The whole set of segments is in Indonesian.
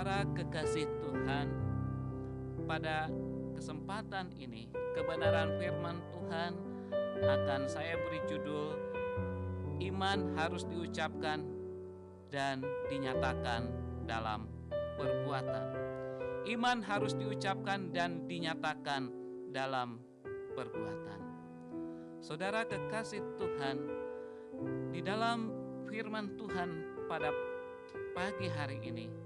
Saudara kekasih Tuhan, pada kesempatan ini kebenaran firman Tuhan akan saya beri judul Iman harus diucapkan dan dinyatakan dalam perbuatan. Iman harus diucapkan dan dinyatakan dalam perbuatan. Saudara kekasih Tuhan, di dalam firman Tuhan pada pagi hari ini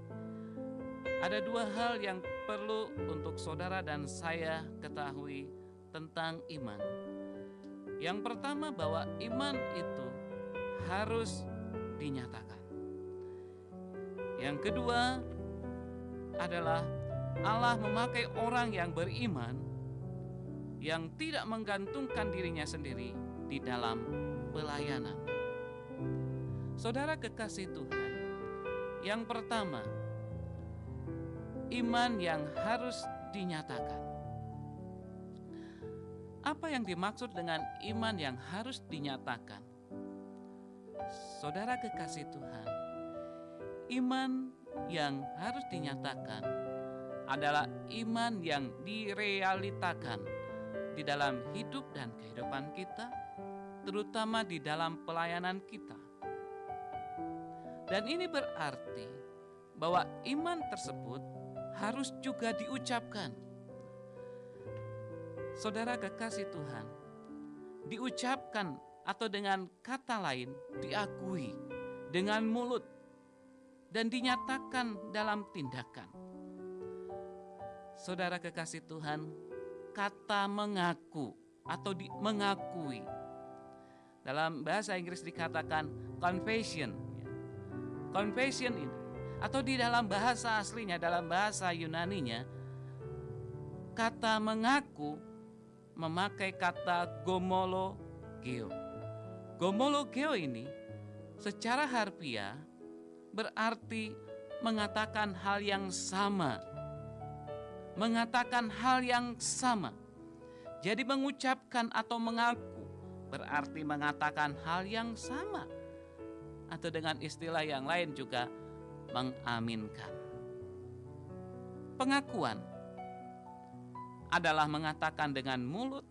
ada dua hal yang perlu untuk saudara dan saya ketahui tentang iman. Yang pertama, bahwa iman itu harus dinyatakan. Yang kedua adalah Allah memakai orang yang beriman yang tidak menggantungkan dirinya sendiri di dalam pelayanan. Saudara kekasih Tuhan, yang pertama, iman yang harus dinyatakan. Apa yang dimaksud dengan iman yang harus dinyatakan? Saudara kekasih Tuhan, iman yang harus dinyatakan adalah iman yang direalitakan di dalam hidup dan kehidupan kita, terutama di dalam pelayanan kita. Dan ini berarti bahwa iman tersebut harus juga diucapkan. Saudara kekasih Tuhan, diucapkan atau dengan kata lain diakui dengan mulut dan dinyatakan dalam tindakan. Saudara kekasih Tuhan, kata mengaku atau mengakui dalam bahasa Inggris dikatakan confession. Confession ini atau di dalam bahasa aslinya, dalam bahasa Yunaninya, kata mengaku memakai kata gomologeo. Gomologeo ini secara harfiah berarti mengatakan hal yang sama. Mengatakan hal yang sama. Jadi mengucapkan atau mengaku berarti mengatakan hal yang sama. Atau dengan istilah yang lain juga mengaminkan. Pengakuan adalah mengatakan dengan mulut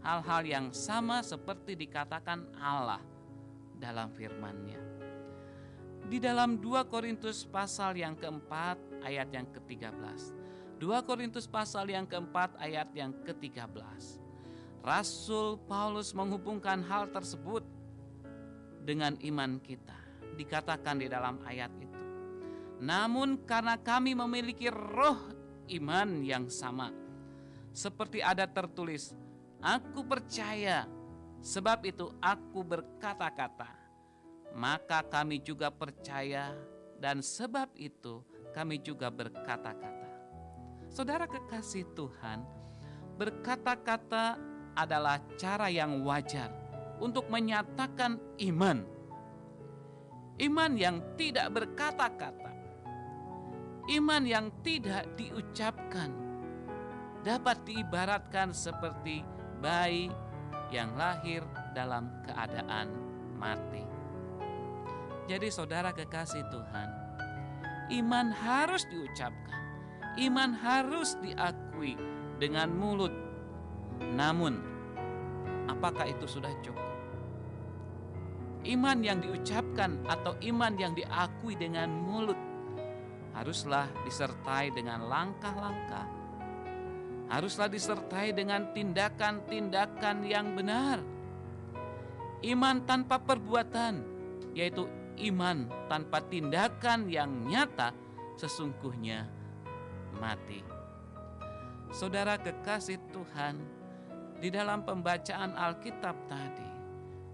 hal-hal yang sama seperti dikatakan Allah dalam firman-Nya. Di dalam 2 Korintus pasal yang keempat ayat yang ke-13. 2 Korintus pasal yang keempat ayat yang ke-13. Rasul Paulus menghubungkan hal tersebut dengan iman kita. Dikatakan di dalam ayat itu. Namun karena kami memiliki roh iman yang sama, seperti ada tertulis, aku percaya, sebab itu aku berkata-kata. Maka kami juga percaya, dan sebab itu kami juga berkata-kata. Saudara kekasih Tuhan, berkata-kata adalah cara yang wajar untuk menyatakan iman. Iman yang tidak berkata-kata, iman yang tidak diucapkan, dapat diibaratkan seperti bayi yang lahir dalam keadaan mati. Jadi saudara kekasih Tuhan, iman harus diucapkan, iman harus diakui dengan mulut. Namun, apakah itu sudah cukup? Iman yang diucapkan atau iman yang diakui dengan mulut haruslah disertai dengan langkah-langkah. Haruslah disertai dengan tindakan-tindakan yang benar. Iman tanpa perbuatan, yaitu iman tanpa tindakan yang nyata, sesungguhnya mati. Saudara kekasih Tuhan, di dalam pembacaan Alkitab tadi,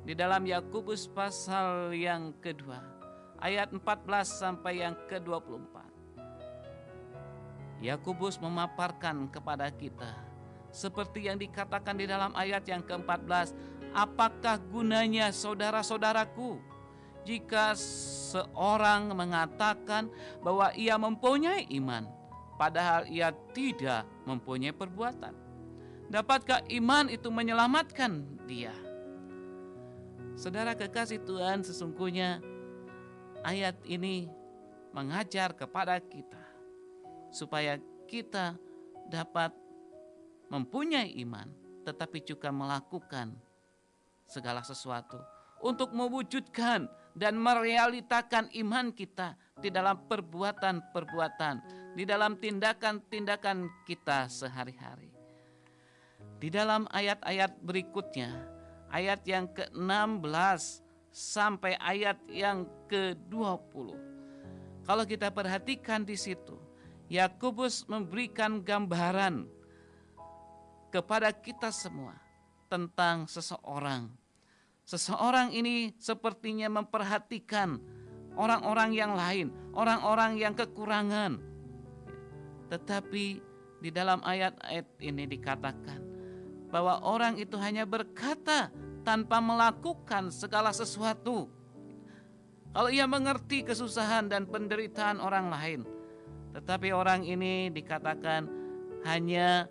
di dalam Yakobus pasal yang kedua, ayat 14 sampai yang ke-24. Yakobus memaparkan kepada kita, seperti yang dikatakan di dalam ayat yang ke-14, apakah gunanya saudara-saudaraku, jika seorang mengatakan bahwa ia mempunyai iman, padahal ia tidak mempunyai perbuatan? Dapatkah iman itu menyelamatkan dia? Saudara kekasih Tuhan, sesungguhnya ayat ini mengajar kepada kita supaya kita dapat mempunyai iman, tetapi juga melakukan segala sesuatu untuk mewujudkan dan merealitakan iman kita di dalam perbuatan-perbuatan, di dalam tindakan-tindakan kita sehari-hari. Di dalam ayat-ayat berikutnya, ayat yang ke-16 sampai ayat yang ke-20. Kalau kita perhatikan di situ, Yakobus memberikan gambaran kepada kita semua tentang seseorang. Seseorang ini sepertinya memperhatikan orang-orang yang lain, orang-orang yang kekurangan. Tetapi di dalam ayat-ayat ini dikatakan bahwa orang itu hanya berkata tanpa melakukan segala sesuatu. Kalau ia mengerti kesusahan dan penderitaan orang lain, tetapi orang ini dikatakan hanya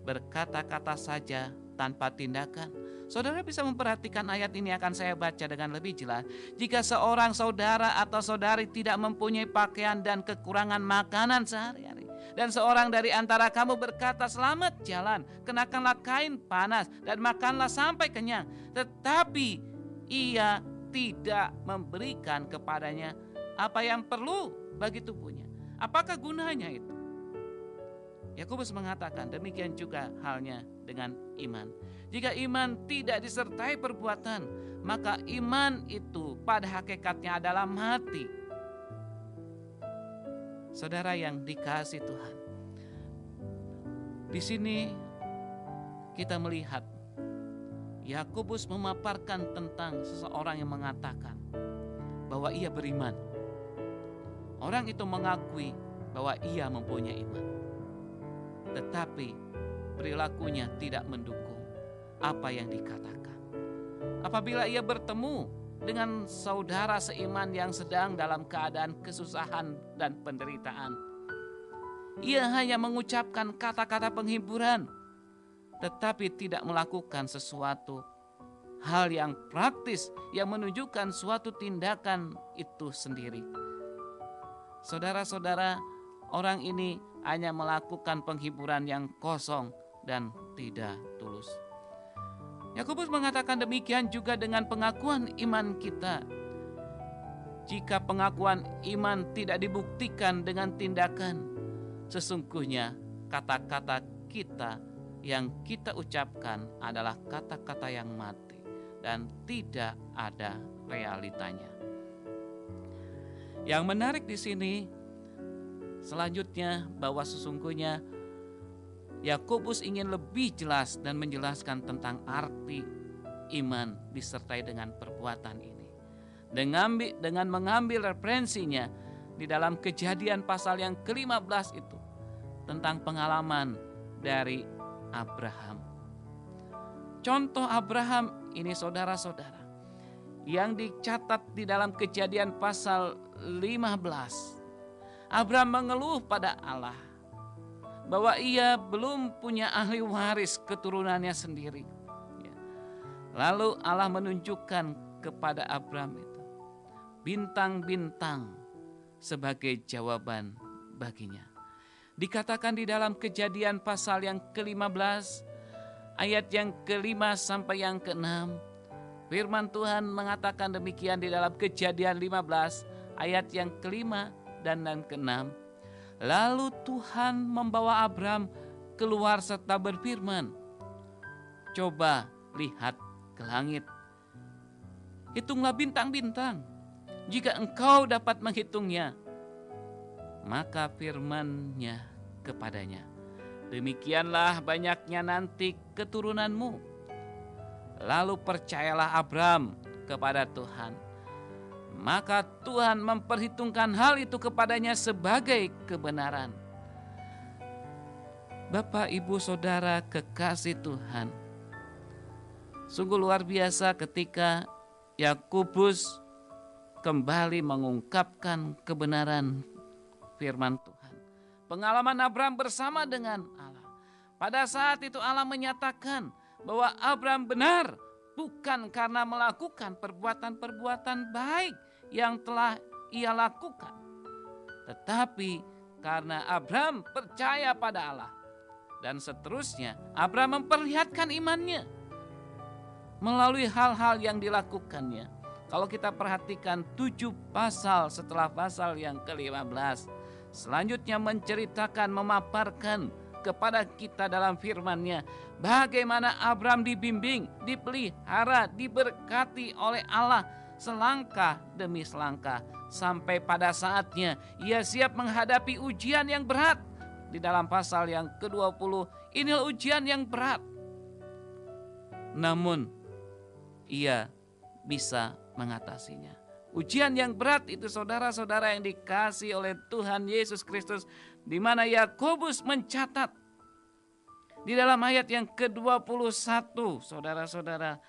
berkata-kata saja tanpa tindakan. Saudara bisa memperhatikan ayat ini, akan saya baca dengan lebih jelas. Jika seorang saudara atau saudari tidak mempunyai pakaian dan kekurangan makanan sehari-hari, dan seorang dari antara kamu berkata, selamat jalan, kenakanlah kain panas dan makanlah sampai kenyang, tetapi ia tidak memberikan kepadanya apa yang perlu bagi tubuhnya, apakah gunanya itu? Yakobus mengatakan demikian juga halnya dengan iman. Jika iman tidak disertai perbuatan, maka iman itu pada hakikatnya adalah mati. Saudara yang dikasihi Tuhan, di sini kita melihat Yakobus memaparkan tentang seseorang yang mengatakan bahwa ia beriman. Orang itu mengakui bahwa ia mempunyai iman, tetapi perilakunya tidak mendukung apa yang dikatakan. Apabila ia bertemu dengan saudara seiman yang sedang dalam keadaan kesusahan dan penderitaan, ia hanya mengucapkan kata-kata penghiburan, tetapi tidak melakukan sesuatu hal yang praktis yang menunjukkan suatu tindakan itu sendiri. Saudara-saudara, orang ini hanya melakukan penghiburan yang kosong dan tidak tulus. Yakobus mengatakan demikian juga dengan pengakuan iman kita. Jika pengakuan iman tidak dibuktikan dengan tindakan, sesungguhnya kata-kata kita yang kita ucapkan adalah kata-kata yang mati dan tidak ada realitanya. Yang menarik di sini selanjutnya bahwa sesungguhnya Yakobus ingin lebih jelas dan menjelaskan tentang arti iman disertai dengan perbuatan ini. Dengan mengambil referensinya di dalam Kejadian pasal yang ke-15 itu tentang pengalaman dari Abraham. Contoh Abraham ini saudara-saudara yang dicatat di dalam Kejadian pasal 15. Abraham mengeluh pada Allah bahwa ia belum punya ahli waris keturunannya sendiri. Lalu Allah menunjukkan kepada Abraham itu bintang-bintang sebagai jawaban baginya. Dikatakan di dalam Kejadian pasal yang ke-15 ayat yang ke-5 sampai yang ke-6, firman Tuhan mengatakan demikian di dalam Kejadian 15 ayat yang ke-5 dan yang ke-6. Lalu Tuhan membawa Abram keluar serta berfirman, coba lihat ke langit, hitunglah bintang-bintang, jika engkau dapat menghitungnya. Maka firman-Nya kepadanya, demikianlah banyaknya nanti keturunanmu. Lalu percayalah Abram kepada Tuhan. Maka Tuhan memperhitungkan hal itu kepadanya sebagai kebenaran. Bapak, Ibu, Saudara kekasih Tuhan, sungguh luar biasa ketika Yakobus kembali mengungkapkan kebenaran firman Tuhan. Pengalaman Abram bersama dengan Allah. Pada saat itu Allah menyatakan bahwa Abram benar bukan karena melakukan perbuatan-perbuatan baik yang telah ia lakukan, tetapi karena Abraham percaya pada Allah. Dan seterusnya Abraham memperlihatkan imannya melalui hal-hal yang dilakukannya. Kalau kita perhatikan 7 pasal setelah pasal yang ke-15, selanjutnya menceritakan, memaparkan kepada kita dalam firman-Nya bagaimana Abraham dibimbing, dipelihara, diberkati oleh Allah selangkah demi selangkah, sampai pada saatnya ia siap menghadapi ujian yang berat. Di dalam pasal yang ke-20, inilah ujian yang berat. Namun ia bisa mengatasinya. Ujian yang berat itu, saudara-saudara yang dikasihi oleh Tuhan Yesus Kristus, di mana Yakobus mencatat di dalam ayat yang ke-21, saudara-saudara,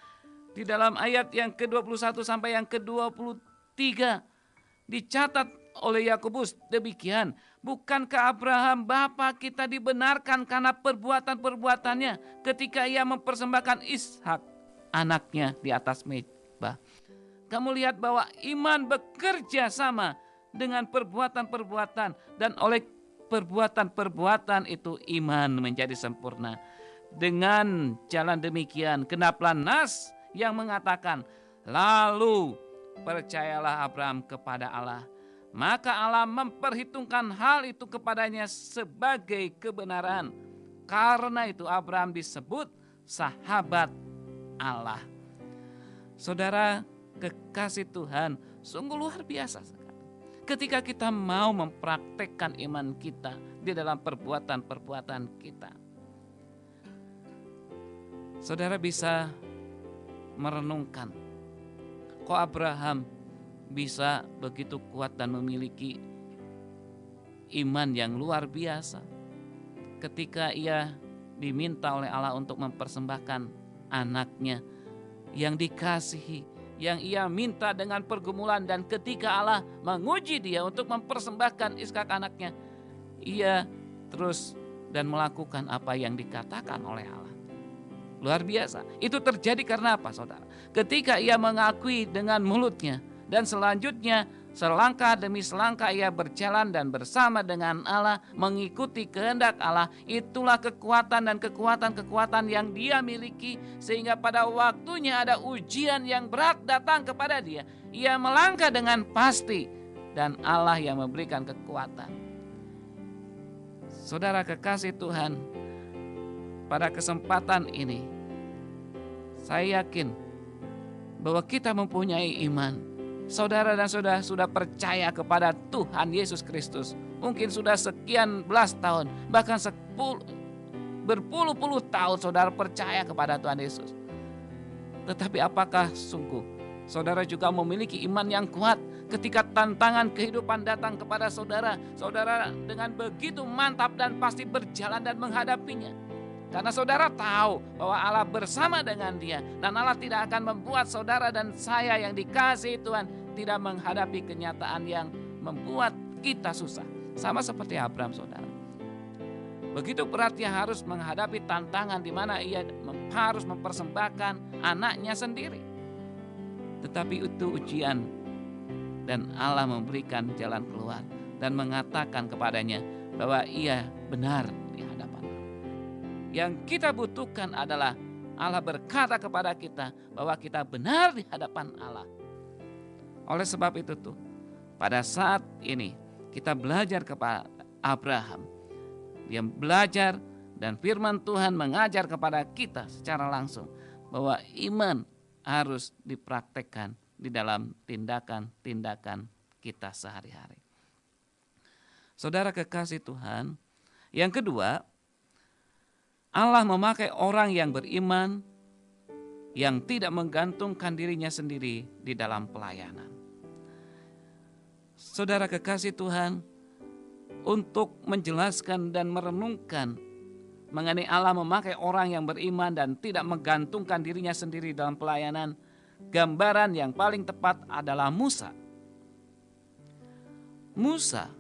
di dalam ayat yang ke-21 sampai yang ke-23 dicatat oleh Yakobus demikian, bukankah Abraham bapa kita dibenarkan karena perbuatan-perbuatannya ketika ia mempersembahkan Ishak anaknya di atas mezbah? Kamu lihat bahwa iman bekerja sama dengan perbuatan-perbuatan, dan oleh perbuatan-perbuatan itu iman menjadi sempurna. Dengan jalan demikian genaplah nas yang mengatakan, lalu percayalah Abraham kepada Allah, maka Allah memperhitungkan hal itu kepadanya sebagai kebenaran. Karena itu Abraham disebut sahabat Allah. Saudara kekasih Tuhan, sungguh luar biasa sekali ketika kita mau mempraktekkan iman kita di dalam perbuatan-perbuatan kita. Saudara bisa merenungkan, kok Abraham bisa begitu kuat dan memiliki iman yang luar biasa ketika ia diminta oleh Allah untuk mempersembahkan anaknya yang dikasihi, yang ia minta dengan pergumulan, dan ketika Allah menguji dia untuk mempersembahkan Ishak anaknya, ia terus dan melakukan apa yang dikatakan oleh Allah. Luar biasa. Itu terjadi karena apa, saudara? Ketika ia mengakui dengan mulutnya, dan selanjutnya selangkah demi selangkah ia berjalan dan bersama dengan Allah, mengikuti kehendak Allah. Itulah kekuatan dan kekuatan yang dia miliki, sehingga pada waktunya ada ujian yang berat datang kepada dia, ia melangkah dengan pasti, dan Allah yang memberikan kekuatan. Saudara kekasih Tuhan, pada kesempatan ini saya yakin bahwa kita mempunyai iman. Saudara dan saudara sudah percaya kepada Tuhan Yesus Kristus. Mungkin sudah sekian belas tahun, bahkan berpuluh-puluh tahun saudara percaya kepada Tuhan Yesus. Tetapi apakah sungguh saudara juga memiliki iman yang kuat ketika tantangan kehidupan datang kepada saudara? Saudara dengan begitu mantap dan pasti berjalan dan menghadapinya. Karena saudara tahu bahwa Allah bersama dengan dia, dan Allah tidak akan membuat saudara dan saya yang dikasihi Tuhan tidak menghadapi kenyataan yang membuat kita susah. Sama seperti Abraham, saudara. Begitu beratnya harus menghadapi tantangan di mana ia harus mempersembahkan anaknya sendiri. Tetapi itu ujian, dan Allah memberikan jalan keluar dan mengatakan kepadanya bahwa ia benar di hadapan. Yang kita butuhkan adalah Allah berkata kepada kita bahwa kita benar di hadapan Allah. Oleh sebab itu tuh, pada saat ini kita belajar kepada Abraham. Dia belajar, dan firman Tuhan mengajar kepada kita secara langsung bahwa iman harus dipraktekkan di dalam tindakan-tindakan kita sehari-hari. Saudara kekasih Tuhan, yang kedua, Allah memakai orang yang beriman yang tidak menggantungkan dirinya sendiri di dalam pelayanan. Saudara kekasih Tuhan, untuk menjelaskan dan merenungkan mengenai Allah memakai orang yang beriman dan tidak menggantungkan dirinya sendiri dalam pelayanan, gambaran yang paling tepat adalah Musa. Musa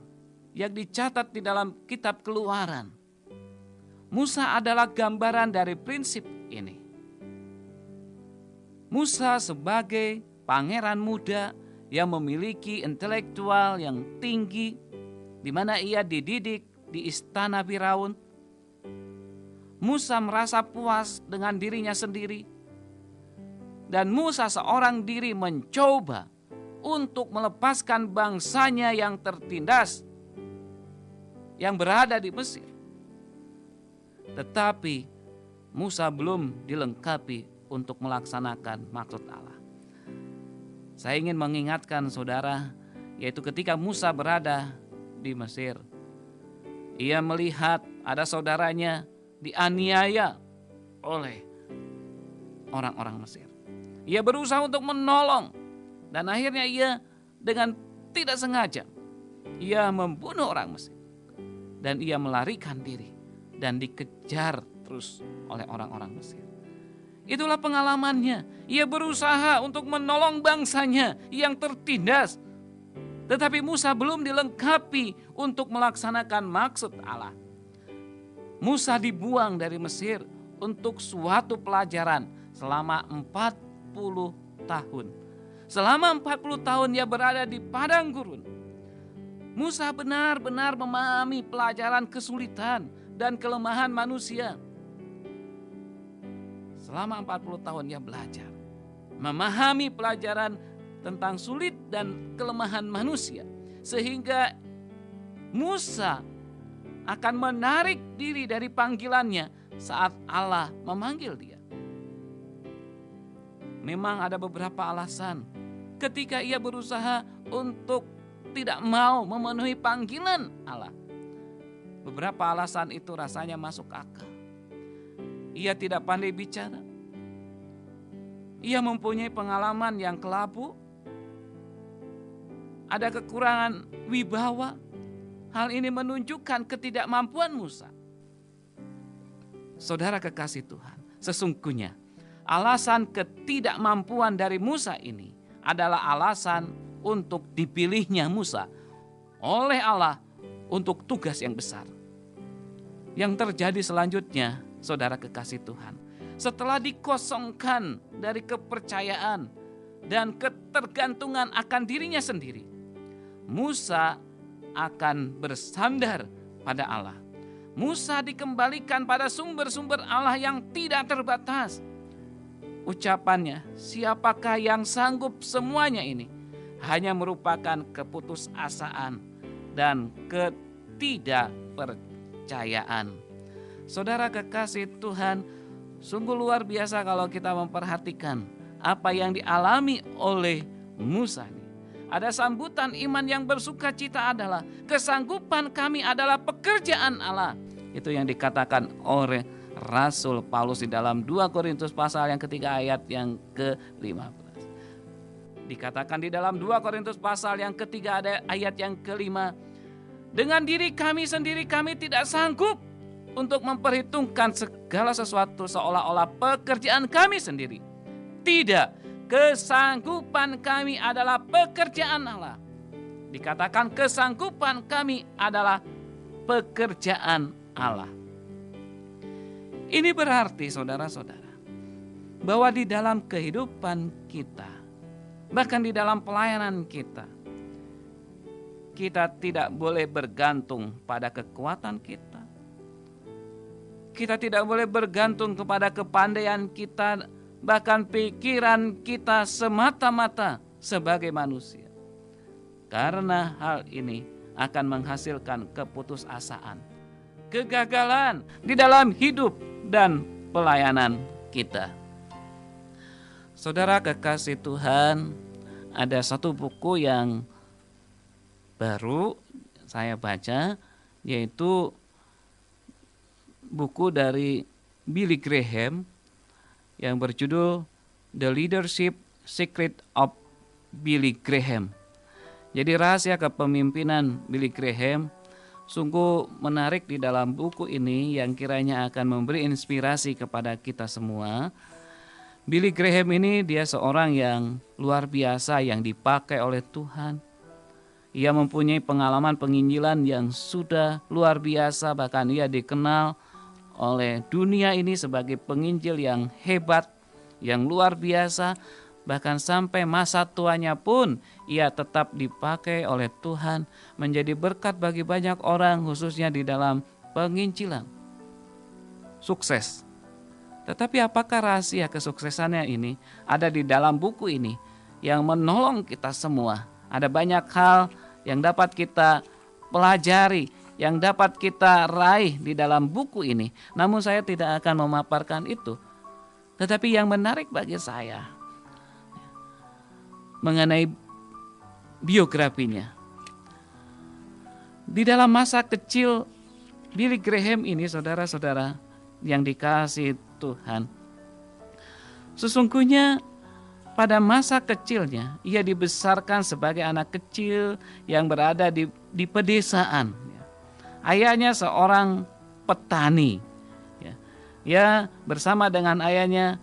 yang dicatat di dalam kitab Keluaran. Musa adalah gambaran dari prinsip ini. Musa sebagai pangeran muda yang memiliki intelektual yang tinggi, di mana ia dididik di istana Firaun. Musa merasa puas dengan dirinya sendiri, dan Musa seorang diri mencoba untuk melepaskan bangsanya yang tertindas yang berada di Mesir. Tetapi Musa belum dilengkapi untuk melaksanakan maksud Allah. Saya ingin mengingatkan saudara, yaitu ketika Musa berada di Mesir, ia melihat ada saudaranya dianiaya oleh orang-orang Mesir. Ia berusaha untuk menolong, dan akhirnya ia dengan tidak sengaja ia membunuh orang Mesir, dan ia melarikan diri dan dikejar terus oleh orang-orang Mesir. Itulah pengalamannya. Ia berusaha untuk menolong bangsanya yang tertindas, tetapi Musa belum dilengkapi untuk melaksanakan maksud Allah. Musa dibuang dari Mesir untuk suatu pelajaran selama 40 tahun. Selama 40 tahun ia berada di padang gurun. Musa benar-benar memahami pelajaran kesulitan dan kelemahan manusia. Selama 40 tahun ia belajar memahami pelajaran tentang sulit dan kelemahan manusia, sehingga Musa akan menarik diri dari panggilannya saat Allah memanggil dia. Memang ada beberapa alasan ketika ia berusaha untuk tidak mau memenuhi panggilan Allah. Beberapa alasan itu rasanya masuk akal. Ia tidak pandai bicara. Ia mempunyai pengalaman yang kelabu. Ada kekurangan wibawa. Hal ini menunjukkan ketidakmampuan Musa. Saudara kekasih Tuhan, sesungguhnya alasan ketidakmampuan dari Musa ini adalah alasan untuk dipilihnya Musa oleh Allah untuk tugas yang besar. Yang terjadi selanjutnya, saudara kekasih Tuhan, setelah dikosongkan dari kepercayaan dan ketergantungan akan dirinya sendiri, Musa akan bersandar pada Allah. Musa dikembalikan pada sumber-sumber Allah yang tidak terbatas. Ucapannya, siapakah yang sanggup semuanya ini, hanya merupakan keputusasaan dan ketidakpercayaan. Saudara kekasih Tuhan, sungguh luar biasa kalau kita memperhatikan apa yang dialami oleh Musa ini. Ada sambutan iman yang bersuka cita adalah kesanggupan kami adalah pekerjaan Allah. Itu yang dikatakan oleh Rasul Paulus di dalam 2 Korintus pasal yang ketiga ayat yang ke-15. Dikatakan di dalam 2 Korintus pasal yang ketiga ayat yang ke-5, dengan diri kami sendiri kami tidak sanggup untuk memperhitungkan segala sesuatu seolah-olah pekerjaan kami sendiri. Tidak, kesanggupan kami adalah pekerjaan Allah. Dikatakan kesanggupan kami adalah pekerjaan Allah. Ini berarti saudara-saudara, bahwa di dalam kehidupan kita, bahkan di dalam pelayanan kita, kita tidak boleh bergantung pada kekuatan kita. Kita tidak boleh bergantung kepada kepandaian kita, bahkan pikiran kita semata-mata sebagai manusia. Karena hal ini akan menghasilkan keputusasaan, kegagalan di dalam hidup dan pelayanan kita. Saudara kekasih Tuhan, ada satu buku yang baru saya baca, yaitu buku dari Billy Graham yang berjudul The Leadership Secret of Billy Graham. Jadi rahasia kepemimpinan Billy Graham sungguh menarik di dalam buku ini yang kiranya akan memberi inspirasi kepada kita semua. Billy Graham ini dia seorang yang luar biasa yang dipakai oleh Tuhan. Ia mempunyai pengalaman penginjilan yang sudah luar biasa, bahkan ia dikenal oleh dunia ini sebagai penginjil yang hebat, yang luar biasa. bahkan sampai masa tuanya pun ia tetap dipakai oleh Tuhan menjadi berkat bagi banyak orang, khususnya di dalam penginjilan. Sukses. Tetapi apakah rahasia kesuksesannya ini ada di dalam buku ini yang menolong kita semua? Ada banyak hal yang dapat kita pelajari, yang dapat kita raih di dalam buku ini. Namun saya tidak akan memaparkan itu. Tetapi yang menarik bagi saya mengenai biografinya. Di dalam masa kecil Billy Graham ini, saudara-saudara yang dikasihi Tuhan, sesungguhnya pada masa kecilnya ia dibesarkan sebagai anak kecil yang berada di pedesaan. Ayahnya seorang petani. Ya, bersama dengan ayahnya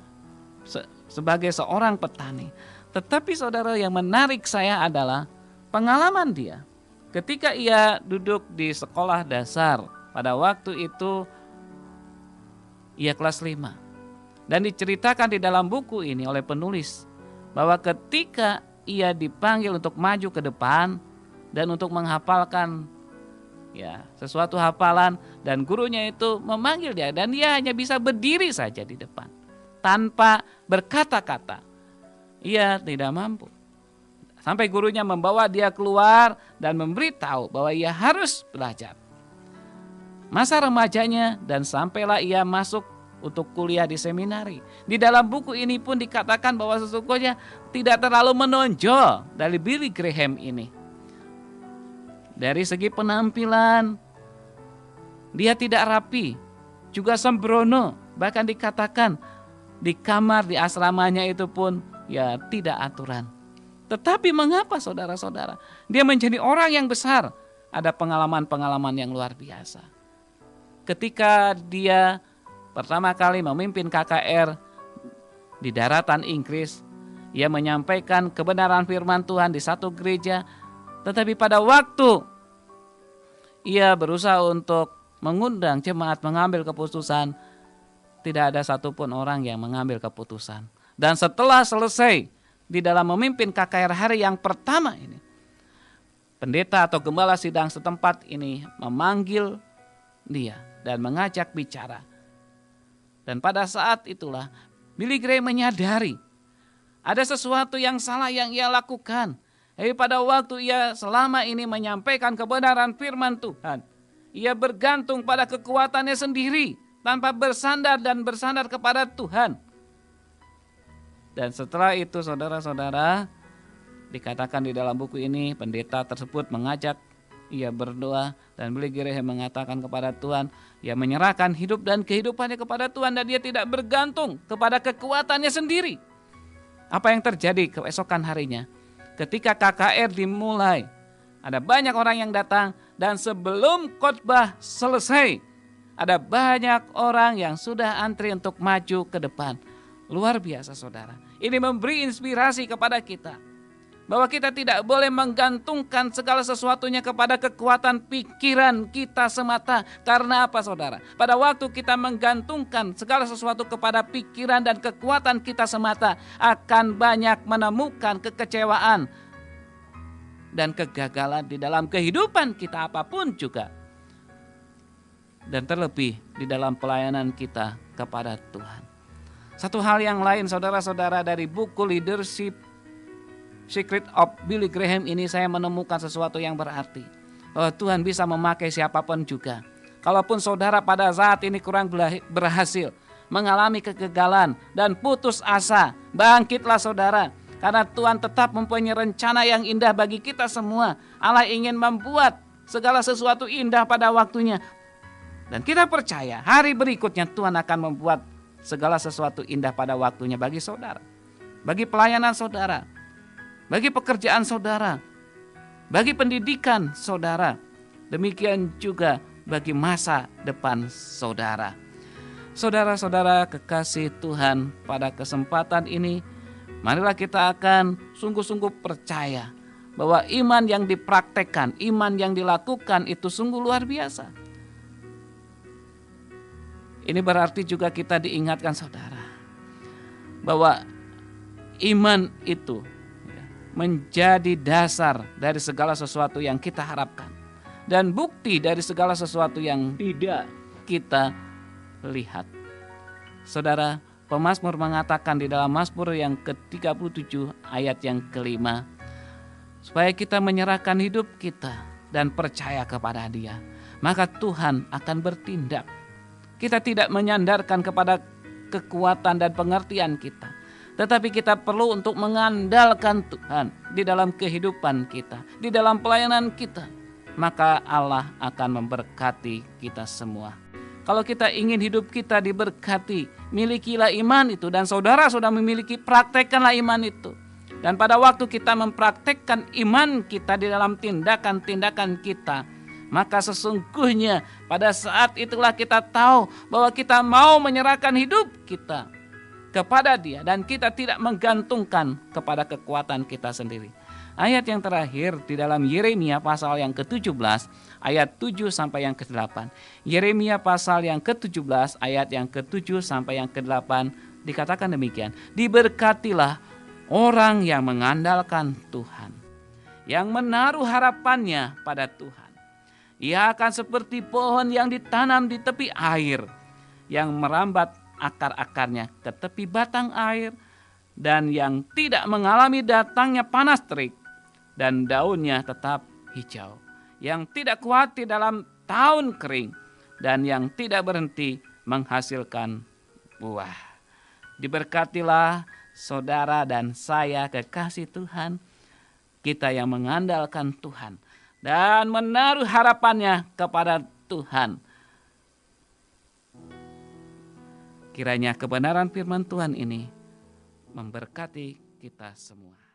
sebagai seorang petani. Tetapi saudara, yang menarik saya adalah pengalaman dia ketika ia duduk di sekolah dasar. Pada waktu itu ia kelas 5. Dan diceritakan di dalam buku ini oleh penulis bahwa ketika ia dipanggil untuk maju ke depan dan untuk menghafalkan sesuatu hafalan, dan gurunya itu memanggil dia dan dia hanya bisa berdiri saja di depan tanpa berkata-kata. Ia tidak mampu. Sampai gurunya membawa dia keluar dan memberitahu bahwa ia harus belajar. Masa remajanya dan sampailah ia masuk untuk kuliah di seminari. Di dalam buku ini pun dikatakan bahwa sesungguhnya tidak terlalu menonjol dari Billy Graham ini. Dari segi penampilan, dia tidak rapi, juga sembrono. Bahkan dikatakan di kamar di asramanya itu pun tidak aturan. Tetapi mengapa saudara-saudara? Dia menjadi orang yang besar. Ada pengalaman-pengalaman yang luar biasa. Ketika dia pertama kali memimpin KKR di daratan Inggris, ia menyampaikan kebenaran firman Tuhan di satu gereja. Tetapi pada waktu ia berusaha untuk mengundang jemaat mengambil keputusan, tidak ada satupun orang yang mengambil keputusan. Dan setelah selesai di dalam memimpin KKR hari yang pertama ini, pendeta atau gembala sidang setempat ini memanggil dia dan mengajak bicara. Dan pada saat itulah Billy Graham menyadari ada sesuatu yang salah yang ia lakukan. Tapi pada waktu ia selama ini menyampaikan kebenaran firman Tuhan, ia bergantung pada kekuatannya sendiri tanpa bersandar kepada Tuhan. Dan setelah itu saudara-saudara, dikatakan di dalam buku ini pendeta tersebut mengajak ia berdoa, dan Billy Graham mengatakan kepada Tuhan, ia menyerahkan hidup dan kehidupannya kepada Tuhan dan dia tidak bergantung kepada kekuatannya sendiri. Apa yang terjadi keesokan harinya? Ketika KKR dimulai, ada banyak orang yang datang dan sebelum khotbah selesai, ada banyak orang yang sudah antri untuk maju ke depan. Luar biasa saudara. Ini memberi inspirasi kepada kita bahwa kita tidak boleh menggantungkan segala sesuatunya kepada kekuatan pikiran kita semata. Karena apa saudara? Pada waktu kita menggantungkan segala sesuatu kepada pikiran dan kekuatan kita semata, akan banyak menemukan kekecewaan dan kegagalan di dalam kehidupan kita apapun juga. Dan terlebih di dalam pelayanan kita kepada Tuhan. Satu hal yang lain saudara-saudara, dari buku Leadership Secret of Billy Graham ini saya menemukan sesuatu yang berarti. Bahwa Tuhan bisa memakai siapapun juga. Kalaupun saudara pada saat ini kurang berhasil, mengalami kegagalan dan putus asa, bangkitlah saudara. Karena Tuhan tetap mempunyai rencana yang indah bagi kita semua. Allah ingin membuat segala sesuatu indah pada waktunya. Dan kita percaya hari berikutnya Tuhan akan membuat segala sesuatu indah pada waktunya bagi saudara. Bagi pelayanan saudara. Bagi pekerjaan saudara, bagi pendidikan saudara, demikian juga bagi masa depan saudara. Saudara-saudara kekasih Tuhan, pada kesempatan ini, marilah kita akan sungguh-sungguh percaya bahwa iman yang dipraktekkan, iman yang dilakukan itu sungguh luar biasa. Ini berarti juga kita diingatkan saudara, bahwa iman itu menjadi dasar dari segala sesuatu yang kita harapkan dan bukti dari segala sesuatu yang tidak kita lihat. Saudara, pemazmur mengatakan di dalam Mazmur yang ke-37 ayat yang kelima, supaya kita menyerahkan hidup kita dan percaya kepada Dia, maka Tuhan akan bertindak. Kita tidak menyandarkan kepada kekuatan dan pengertian kita, tetapi kita perlu untuk mengandalkan Tuhan di dalam kehidupan kita, di dalam pelayanan kita. Maka Allah akan memberkati kita semua. Kalau kita ingin hidup kita diberkati, milikilah iman itu. Dan saudara sudah memiliki, praktekkanlah iman itu. Dan pada waktu kita mempraktekkan iman kita di dalam tindakan-tindakan kita, maka sesungguhnya pada saat itulah kita tahu bahwa kita mau menyerahkan hidup kita kepada Dia. Dan kita tidak menggantungkan kepada kekuatan kita sendiri. Ayat yang terakhir di dalam Yeremia pasal yang ke-17 ayat 7 sampai yang ke-8. Yeremia pasal yang ke-17 ayat yang ke-7 sampai yang ke-8 dikatakan demikian. Diberkatilah orang yang mengandalkan Tuhan, yang menaruh harapannya pada Tuhan. Ia akan seperti pohon yang ditanam di tepi air, yang merambat akar-akarnya ke tepi batang air, dan yang tidak mengalami datangnya panas terik, dan daunnya tetap hijau, yang tidak khawatir dalam tahun kering, dan yang tidak berhenti menghasilkan buah. Diberkatilah saudara dan saya, kekasih Tuhan, kita yang mengandalkan Tuhan dan menaruh harapannya kepada Tuhan. Kiranya kebenaran firman Tuhan ini memberkati kita semua.